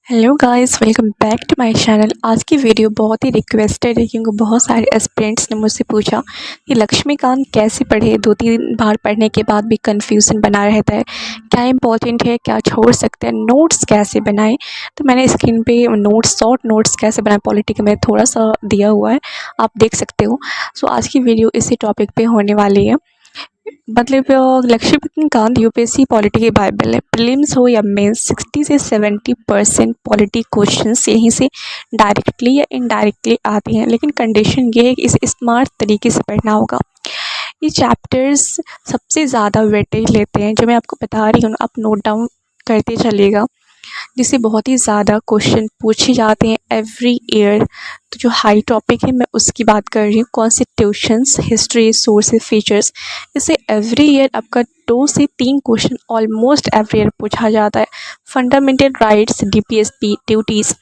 Hello guys, welcome back to my channel. आज की video बहुत ही रिक्वेस्टेड है क्योंकि बहुत सारे एस्पिरेंट्स ने मुझसे पूछा कि लक्ष्मीकांत कैसे पढ़े। 2-3 बार पढ़ने के बाद भी कन्फ्यूज़न बना रहता है, क्या इंपॉर्टेंट है, क्या छोड़ सकते हैं, नोट्स कैसे बनाएं। तो मैंने स्क्रीन पे नोट्स, शॉर्ट नोट्स कैसे बनाएं पॉलिटिकल में थोड़ा सा दिया हुआ है, आप देख सकते हो। सो आज की वीडियो इसी टॉपिक पे होने वाली है। मतलब लक्ष्मीकांत यूपीएससी पॉलिटी की बाइबल है। प्रीलिम्स हो या मेंस, 60 से 70% पॉलिटी क्वेश्चंस यहीं से डायरेक्टली या इनडायरेक्टली आते हैं, लेकिन कंडीशन ये है कि इसे स्मार्ट तरीके से पढ़ना होगा। ये चैप्टर्स सबसे ज़्यादा वेटेज लेते हैं, जो मैं आपको बता रही हूँ आप नोट डाउन करते चलिएगा, जिससे बहुत ही ज़्यादा क्वेश्चन पूछे जाते हैं एवरी ईयर। तो जो हाई टॉपिक है मैं उसकी बात कर रही हूँ, कॉन्स्टिट्यूशंस, हिस्ट्री, सोर्सेज, फीचर्स। इससे एवरी ईयर आपका 2 से 3 क्वेश्चन ऑलमोस्ट एवरी ईयर पूछा जाता है। फंडामेंटल राइट्स, डीपीएसपी ड्यूटीज़,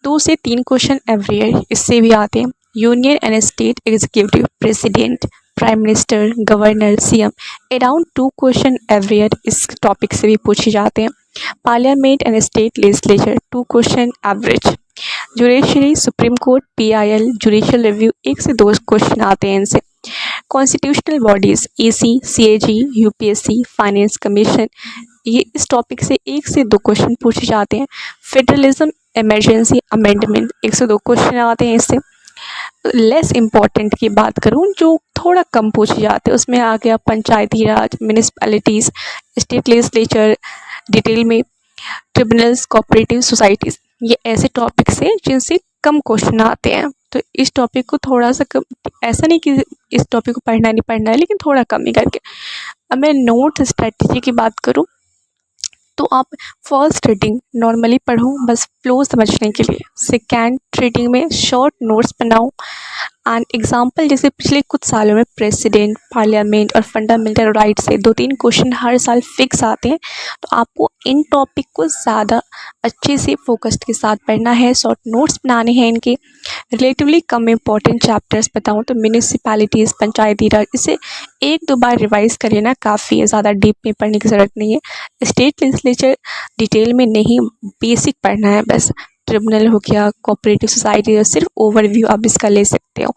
2 से 3 क्वेश्चन एवरी ईयर इससे भी आते हैं। Union and state executive, president, prime minister, governor, CM, around 2 question every year इस टॉपिक से भी पूछे जाते हैं। Parliament and state legislature, 2 question average. Judiciary, supreme court, PIL, judicial review, 1 से 2 क्वेश्चन आते हैं इनसे। Constitutional bodies, EC, CAG, UPSC, finance commission, ये इस टॉपिक से 1 से 2 क्वेश्चन पूछे जाते हैं। फेडरलिज्म, इमरजेंसी अमेंडमेंट, 1 से 2 क्वेश्चन आते हैं इससे। लेस इम्पॉर्टेंट की बात करूँ जो थोड़ा कम पूछे जाते हैं, उसमें आ गया पंचायती राज, म्यूनिसिपैलिटीज़, स्टेट लेजिस्लेचर, डिटेल में ट्रिब्यूनल्स, कोऑपरेटिव सोसाइटीज़। ये ऐसे टॉपिक्स हैं जिनसे कम क्वेश्चन आते हैं। तो इस टॉपिक को थोड़ा सा कम, ऐसा नहीं कि इस टॉपिक को पढ़ना नहीं पढ़ना है, लेकिन थोड़ा कम ही करके। अब मैं नोट स्ट्रेटजी की बात करूँ तो आप फर्स्ट रीडिंग नॉर्मली पढ़ो बस फ्लो समझने के लिए। सेकेंड रीडिंग में शॉर्ट नोट्स बनाओ एंड एग्जाम्पल, जैसे पिछले कुछ सालों में प्रेसिडेंट, पार्लियामेंट और फंडामेंटल राइट से 2-3 क्वेश्चन हर साल फिक्स आते हैं। तो आपको इन टॉपिक को ज़्यादा अच्छे से फोकस्ड के साथ पढ़ना है, शॉर्ट नोट्स बनाने हैं इनके। रिलेटिवली कम इम्पॉर्टेंट चैप्टर्स बताऊँ तो म्यूनिसिपैलिटीज़, पंचायती राज, इसे 1-2 बार रिवाइज़ करें ना काफ़ी है, ज़्यादा डीप में पढ़ने की ज़रूरत नहीं है। स्टेट लेजिस्लेचर डिटेल में नहीं, बेसिक पढ़ना है बस। ट्रिब्यूनल हो गया, कोऑपरेटिव सोसाइटी, सिर्फ ओवरव्यू आप इसका ले सकते हो।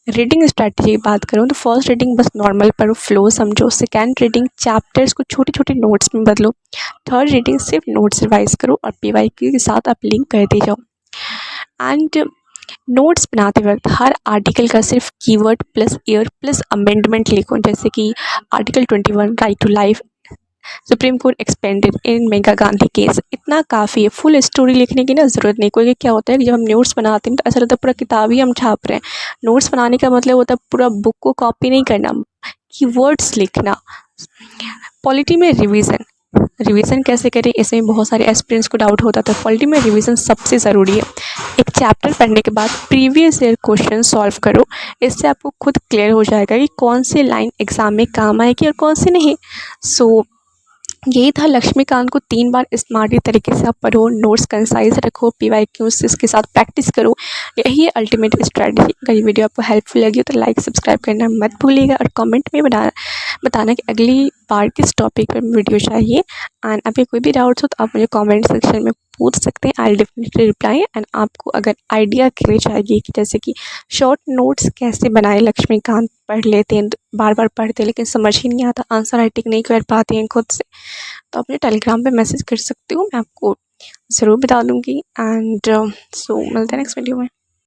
रीडिंग स्ट्रैटेजी की बात करूँ तो फर्स्ट रीडिंग बस नॉर्मल पढ़ो, फ्लो समझो। सेकेंड रीडिंग चैप्टर्स को छोटे छोटे नोट्स में बदलो। थर्ड रीडिंग सिर्फ नोट्स रिवाइज करो और पीवाईक्यू के साथ आप लिंक करते जाओ। एंड नोट्स बनाते वक्त हर आर्टिकल का सिर्फ keyword plus year plus amendment लिखो, जैसे कि article 21 right to life, Supreme Court expanded in Maneka Gandhi case, इतना काफ़ी है। फुल स्टोरी लिखने की ना ज़रूरत नहीं। कोई क्या होता है कि जब हम नोट्स बनाते हैं तो ऐसा लगता है पूरा किताब ही हम छाप रहे हैं। नोट्स बनाने का मतलब होता है पूरा बुक को कॉपी नहीं करना, कीवर्ड्स लिखना। पॉलिटी में रिवीजन कैसे करें, इसमें बहुत सारे एस्पिरेंट्स को डाउट होता था। पॉलिटी में रिवीजन सबसे ज़रूरी है। एक चैप्टर पढ़ने के बाद प्रीवियस ईयर क्वेश्चन सॉल्व करो, इससे आपको खुद क्लियर हो जाएगा कि कौन सी लाइन एग्ज़ाम में काम आएगी और कौन सी नहीं। सो यही था लक्ष्मीकांत को 3 बार स्मार्टली तरीके से आप पढ़ो, नोट्स कंसाइज रखो, पीवाईक्यूज इसके साथ प्रैक्टिस करो। यही है अल्टीमेट स्ट्रैटेजी। अगर ये वीडियो आपको हेल्पफुल लगी हो तो लाइक सब्सक्राइब करना मत भूलिएगा और कमेंट में बताना कि अगली बार किस टॉपिक पर वीडियो चाहिए। एंड अभी कोई भी डाउट्स हो तो आप मुझे कमेंट सेक्शन में पूछ सकते हैं, I will definitely reply. And आपको अगर आइडिया क्लियर चाहिए कि जैसे कि शॉर्ट नोट्स कैसे बनाए, लक्ष्मीकांत पढ़ लेते हैं, बार बार पढ़ते हैं लेकिन समझ ही नहीं आता, आंसर राइटिंग नहीं कर पाते हैं खुद से, तो अपने टेलीग्राम पे मैसेज कर सकते हो, मैं आपको ज़रूर बता दूँगी। एंड सो मिलते हैं नेक्स्ट वीडियो में।